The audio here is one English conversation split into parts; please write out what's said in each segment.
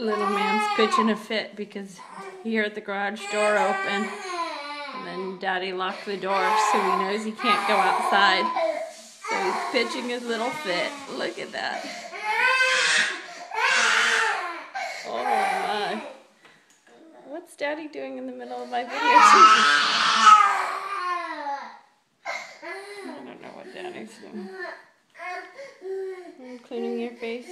Little man's pitching a fit because he heard the garage door open. And then Daddy locked the door so he knows he can't go outside. So he's pitching his little fit. Look at that. Oh my. What's Daddy doing in the middle of my video? I don't know what Daddy's doing. Cleaning your face.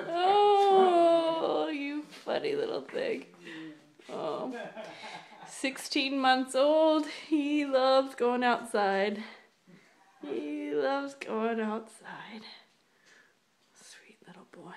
Oh, you funny little thing. Oh, 16 months old. He loves going outside. He loves going outside. Sweet little boy.